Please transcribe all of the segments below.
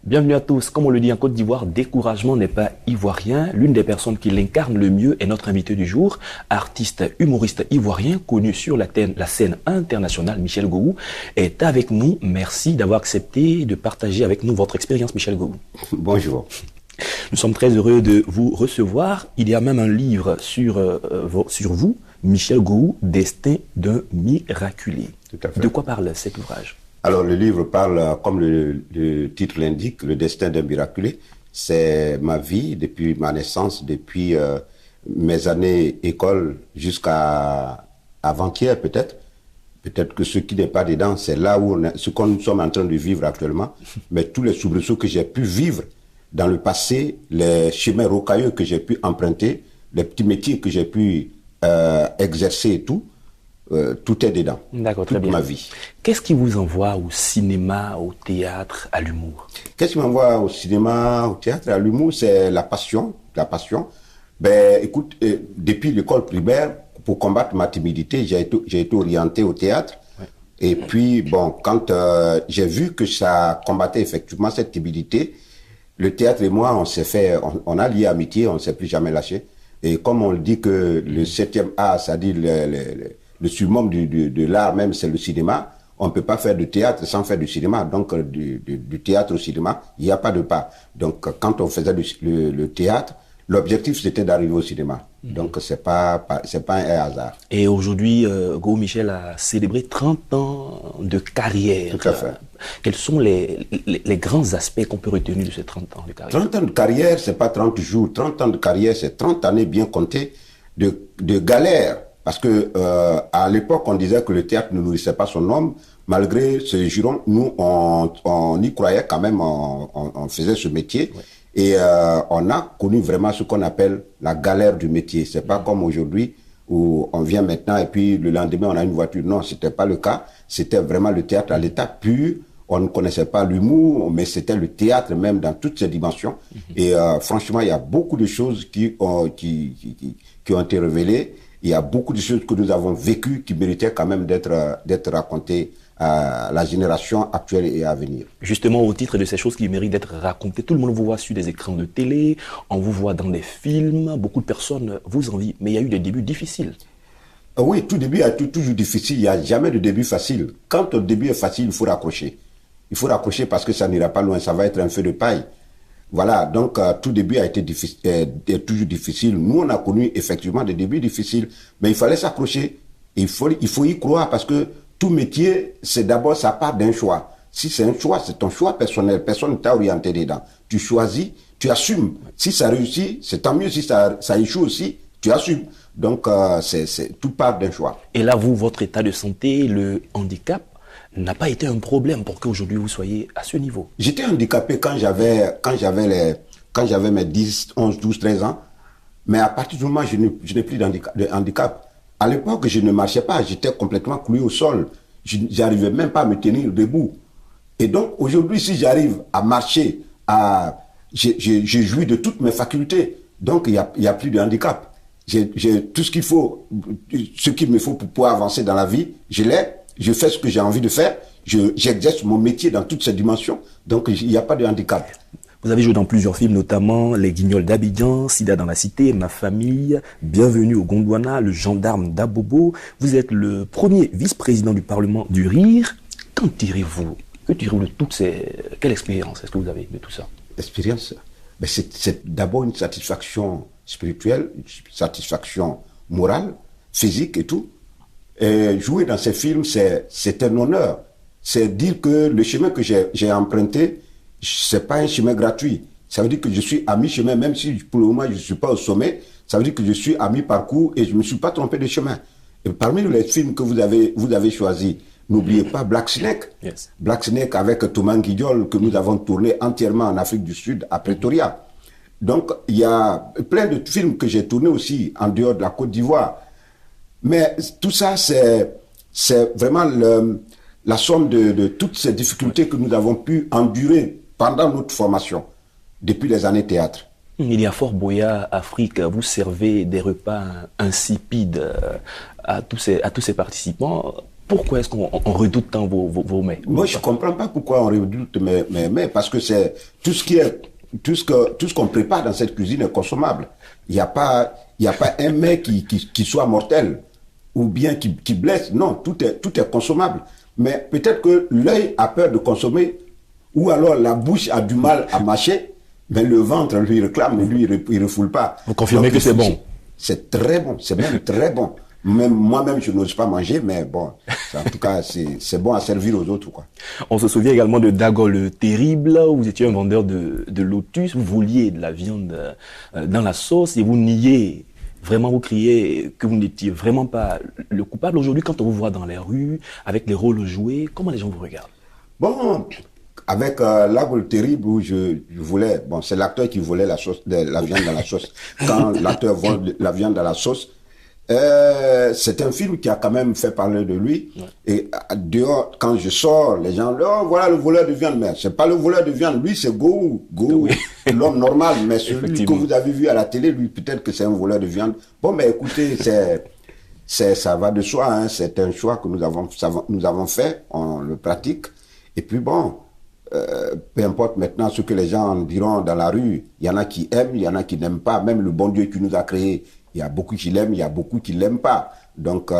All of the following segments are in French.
Bienvenue à tous. Comme on le dit en Côte d'Ivoire, découragement n'est pas ivoirien. L'une des personnes qui l'incarne le mieux est notre invité du jour, artiste humoriste ivoirien connu sur la scène internationale. Michel Gogou est avec nous. Merci d'avoir accepté de partager avec nous votre expérience, Michel Gogou. Bonjour. Nous sommes très heureux de vous recevoir. Il y a même un livre sur vous, Michel Gogou, Destin d'un miraculé. Tout à fait. De quoi parle cet ouvrage ? Alors, le livre parle, comme le titre l'indique, le destin d'un miraculé. C'est ma vie depuis ma naissance, depuis mes années école jusqu'à avant-hier peut-être. Peut-être que ce qui n'est pas dedans, c'est là où ce que nous sommes en train de vivre actuellement. Mais tous les soubresauts que j'ai pu vivre dans le passé, les chemins rocailleux que j'ai pu emprunter, les petits métiers que j'ai pu exercer et tout, tout est dedans. D'accord, très toute bien. Ma vie. Qu'est-ce qui vous envoie au cinéma, au théâtre, à l'humour ? Qu'est-ce qui m'envoie au cinéma, au théâtre, à l'humour? C'est la passion. La passion. Ben, écoute, depuis l'école primaire, pour combattre ma timidité, j'ai été orienté au théâtre. Ouais. Et puis, bon, quand j'ai vu que ça combattait effectivement cette timidité, le théâtre et moi, on a lié amitié, on ne s'est plus jamais lâché. Et comme on le dit que le 7e art, c'est-à-dire le summum de l'art même, c'est le cinéma. On ne peut pas faire de théâtre sans faire du cinéma. Donc, du théâtre au cinéma, il n'y a pas de pas. Donc, quand on faisait le théâtre, l'objectif, c'était d'arriver au cinéma. Donc, c'est pas un hasard. Et aujourd'hui, Gogou Michel a célébré 30 ans de carrière. Tout à fait. Quels sont les grands aspects qu'on peut retenir de ces 30 ans de carrière? 30 ans de carrière, c'est pas 30 jours. 30 ans de carrière, c'est 30 années bien comptées de galère. Parce que à l'époque, on disait que le théâtre ne nourrissait pas son homme. Malgré ce juron, nous, on y croyait quand même, on faisait ce métier. Ouais. Et on a connu vraiment ce qu'on appelle la galère du métier. C'est pas comme aujourd'hui où on vient maintenant et puis le lendemain, on a une voiture. Non, c'était pas le cas. C'était vraiment le théâtre à l'état pur. On ne connaissait pas l'humour, mais c'était le théâtre même dans toutes ses dimensions. Et franchement, il y a beaucoup de choses qui ont été révélées. Il y a beaucoup de choses que nous avons vécues qui méritaient quand même d'être racontées à la génération actuelle et à venir. Justement, au titre de ces choses qui méritent d'être racontées, tout le monde vous voit sur des écrans de télé, on vous voit dans des films, beaucoup de personnes vous envient, mais il y a eu des débuts difficiles. Oui, tout début est toujours difficile, il n'y a jamais de début facile. Quand le début est facile, il faut raccrocher. Il faut raccrocher parce que ça n'ira pas loin, ça va être un feu de paille. Voilà, donc tout début a été toujours difficile. Nous, on a connu effectivement des débuts difficiles, mais il fallait s'accrocher. Il faut y croire parce que tout métier, c'est d'abord, ça part d'un choix. Si c'est un choix, c'est ton choix personnel. Personne ne t'a orienté dedans. Tu choisis, tu assumes. Si ça réussit, c'est tant mieux. Si ça échoue aussi, tu assumes. Donc, tout part d'un choix. Et là, vous, votre état de santé, le handicap, n'a pas été un problème pour qu'aujourd'hui vous soyez à ce niveau? J'étais handicapé quand j'avais mes 10, 11, 12, 13 ans. Mais à partir du moment où je n'ai plus de handicap, à l'époque, je ne marchais pas. J'étais complètement cloué au sol. Je n'arrivais même pas à me tenir debout. Et donc, aujourd'hui, si j'arrive à marcher, j'ai joui de toutes mes facultés. Donc, il y a plus de handicap. J'ai tout ce qu'il faut, ce qu'il me faut pour pouvoir avancer dans la vie, je l'ai. Je fais ce que j'ai envie de faire. J'exerce mon métier dans toutes ses dimensions. Donc, il n'y a pas de handicap. Vous avez joué dans plusieurs films, notamment Les Guignols d'Abidjan, Sida dans la Cité, Ma Famille, Bienvenue au Gondwana, Le Gendarme d'Abobo. Vous êtes le premier vice-président du Parlement du Rire. Qu'en tirez-vous? Que tirez-vous de toutes ces... Quelle expérience est-ce que vous avez de tout ça? L'expérience, c'est d'abord une satisfaction spirituelle, une satisfaction morale, physique et tout. Et jouer dans ces films, c'est un honneur. C'est dire que le chemin que j'ai emprunté, c'est pas un chemin gratuit. Ça veut dire que je suis à mi-chemin, même si pour le moment je ne suis pas au sommet. Ça veut dire que je suis à mi-parcours et je ne me suis pas trompé de chemin. Et parmi les films que vous avez choisis, n'oubliez pas Black Snake. Yes. Black Snake avec Thomas Guidiol que nous avons tourné entièrement en Afrique du Sud, à Pretoria. Donc, il y a plein de films que j'ai tournés aussi en dehors de la Côte d'Ivoire. Mais tout ça, c'est vraiment la somme de toutes ces difficultés que nous avons pu endurer pendant notre formation, depuis les années théâtre. Il y a Fort Boyard, Afrique, vous servez des repas insipides à tous ces participants. Pourquoi est-ce qu'on redoute tant vos mets? Moi, je comprends pas pourquoi on redoute mes mets, parce que c'est tout ce qu'on prépare dans cette cuisine est consommable. Il y a pas un mets qui soit mortel ou bien qui blesse. Non, tout est consommable. Mais peut-être que l'œil a peur de consommer, ou alors la bouche a du mal à mâcher, mais le ventre lui réclame, mais lui il refoule pas. Vous confirmez que c'est bon? C'est très bon, c'est même très bon. Même moi-même, je n'ose pas manger, mais bon, en tout cas, c'est bon à servir aux autres, quoi. On se souvient également de Dago le Terrible, où vous étiez un vendeur de lotus, vous vouliez de la viande dans la sauce et vous niez, vraiment vous criez que vous n'étiez vraiment pas le coupable. Aujourd'hui, quand on vous voit dans les rues, avec les rôles joués, comment les gens vous regardent? Bon, avec Dago le Terrible, où je voulais, bon, c'est l'acteur qui volait la viande dans la sauce. Quand l'acteur vole la viande dans la sauce, c'est un film qui a quand même fait parler de lui. Ouais. Et dehors, quand je sors, les gens, oh, voilà le voleur de viande. Mais c'est pas le voleur de viande, lui c'est Go, oui. L'homme normal. Mais celui que vous avez vu à la télé, lui, peut-être que c'est un voleur de viande. Bon, mais écoutez, ça va de soi, hein. C'est un choix que nous avons fait, on le pratique. Et puis bon, peu importe maintenant ce que les gens diront dans la rue, il y en a qui aiment, il y en a qui n'aiment pas. Même le bon Dieu qui nous a créés, il y a beaucoup qui l'aiment, il y a beaucoup qui l'aiment pas. Donc,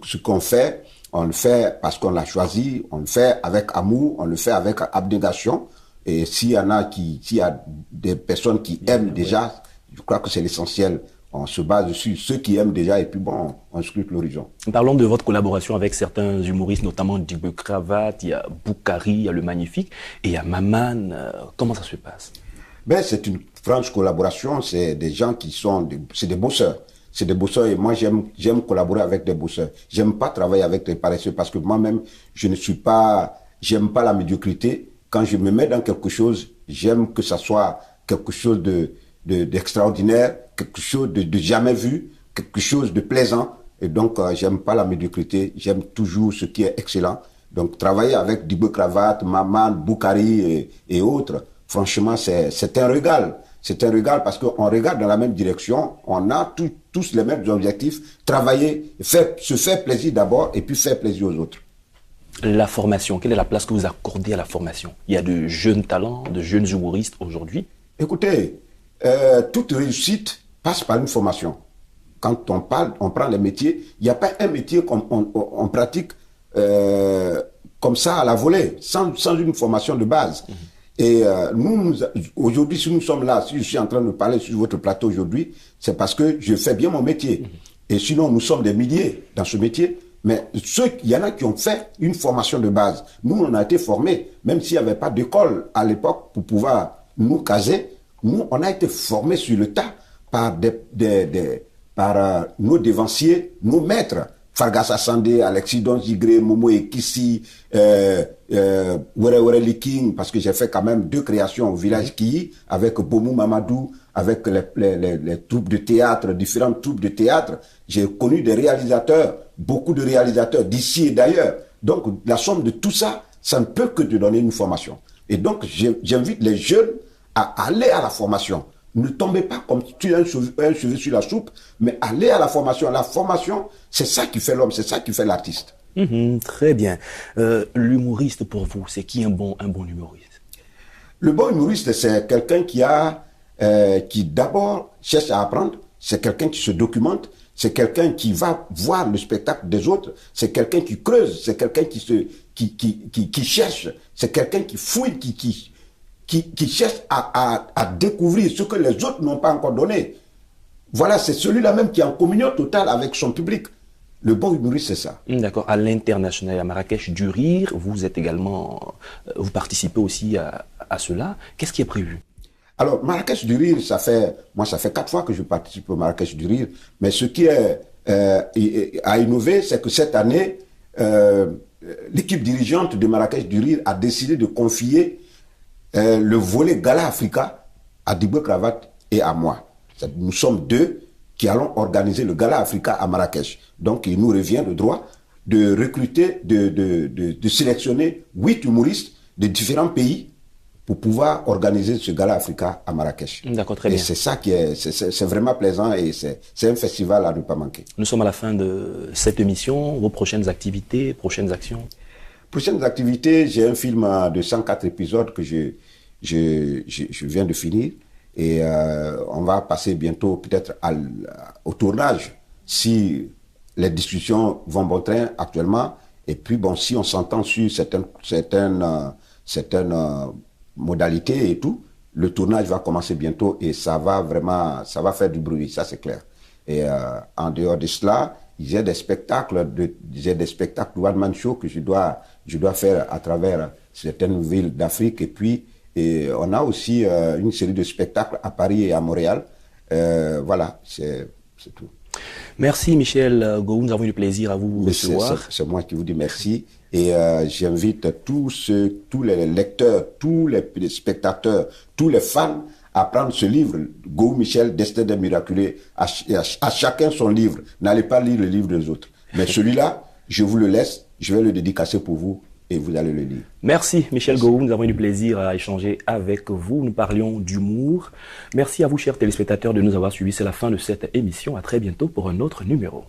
ce qu'on fait, on le fait parce qu'on l'a choisi, on le fait avec amour, on le fait avec abnégation. Et s'il y a des personnes qui aiment déjà, je crois que c'est l'essentiel. On se base sur ceux qui aiment déjà et puis bon, on scrute l'horizon. Parlons de votre collaboration avec certains humoristes, notamment Dibé Cravate, il y a Boukari, il y a Le Magnifique et il y a Maman. Comment ça se passe? Ben, c'est une franche collaboration, c'est des gens qui sont, c'est des bosseurs. C'est des bosseurs et moi j'aime collaborer avec des bosseurs. J'aime pas travailler avec des paresseux parce que moi-même, j'aime pas la médiocrité. Quand je me mets dans quelque chose, j'aime que ça soit quelque chose d'extraordinaire, quelque chose de jamais vu, quelque chose de plaisant. Et donc, j'aime pas la médiocrité, j'aime toujours ce qui est excellent. Donc, travailler avec Dibé Cravate, Maman, Boukari et autres, franchement, c'est un régal. C'est un régal parce qu'on regarde dans la même direction, on a tous les mêmes objectifs, travailler, se faire plaisir d'abord et puis faire plaisir aux autres. La formation, quelle est la place que vous accordez à la formation? Il y a de jeunes talents, de jeunes humoristes aujourd'hui. Écoutez, toute réussite passe par une formation. Quand on prend les métiers, il n'y a pas un métier qu'on pratique comme ça à la volée, sans une formation de base. Mmh. Et aujourd'hui, si nous sommes là, si je suis en train de parler sur votre plateau aujourd'hui, c'est parce que je fais bien mon métier. Mmh. Et sinon, nous sommes des milliers dans ce métier. Mais il y en a qui ont fait une formation de base. Nous, on a été formés, même s'il n'y avait pas d'école à l'époque pour pouvoir nous caser. Nous, on a été formés sur le tas par nos dévanciers, nos maîtres. Fargasa Sandé, Alexis Donzigré, Momo Ekissi, Were Liking, parce que j'ai fait quand même 2 créations au village Kiyi, avec Bomou Mamadou, avec les troupes de théâtre, différentes troupes de théâtre. J'ai connu des réalisateurs, beaucoup de réalisateurs d'ici et d'ailleurs. Donc, la somme de tout ça, ça ne peut que te donner une formation. Et donc, j'invite les jeunes à aller à la formation. Ne tombez pas comme tu as un cheveu sur la soupe, mais allez à la formation. La formation, c'est ça qui fait l'homme, c'est ça qui fait l'artiste. Très bien. L'humoriste pour vous, c'est qui un bon humoriste? Le bon humoriste, c'est quelqu'un qui d'abord cherche à apprendre, c'est quelqu'un qui se documente, c'est quelqu'un qui va voir le spectacle des autres, c'est quelqu'un qui creuse, c'est quelqu'un qui cherche, c'est quelqu'un qui fouille, qui cherche à découvrir ce que les autres n'ont pas encore donné. Voilà, c'est celui-là même qui est en communion totale avec son public. Le bon humoriste, c'est ça. D'accord. À l'international, à Marrakech du Rire, vous êtes également, vous participez aussi à cela. Qu'est-ce qui est prévu? Alors, Marrakech du Rire, ça fait 4 fois que je participe au Marrakech du Rire. Mais ce qui est à innover, c'est que cette année, l'équipe dirigeante de Marrakech du Rire a décidé de confier le volet Gala Africa à Dibé Cravate et à moi. Nous sommes 2 qui allons organiser le Gala Africa à Marrakech. Donc, il nous revient le droit de recruter, de sélectionner 8 humoristes de différents pays pour pouvoir organiser ce Gala Africa à Marrakech. D'accord, très bien. Et c'est ça qui c'est vraiment plaisant et c'est un festival à ne pas manquer. Nous sommes à la fin de cette émission. Vos prochaines activités, prochaines actions? Prochaines activités, j'ai un film de 104 épisodes que je viens de finir. Et on va passer bientôt peut-être au tournage si les discussions vont bon train actuellement. Et puis bon, si on s'entend sur certaines modalités et tout, le tournage va commencer bientôt et ça va faire du bruit, ça c'est clair. Et en dehors de cela, j'ai des spectacles one-man show que je dois faire à travers certaines villes d'Afrique. Et puis, on a aussi une série de spectacles à Paris et à Montréal. Voilà, c'est tout. Merci Michel Gou, nous avons eu le plaisir à vous recevoir. C'est moi qui vous dis merci. Et j'invite tous les lecteurs, tous les spectateurs, tous les fans à prendre ce livre, Gou Michel, Destin des miraculés, à chacun son livre. N'allez pas lire le livre des autres. Mais celui-là, je vous le laisse, je vais le dédicacer pour vous et vous allez le lire. Merci Michel Gou, nous avons eu du plaisir à échanger avec vous. Nous parlions d'humour. Merci à vous chers téléspectateurs de nous avoir suivis. C'est la fin de cette émission. À très bientôt pour un autre numéro.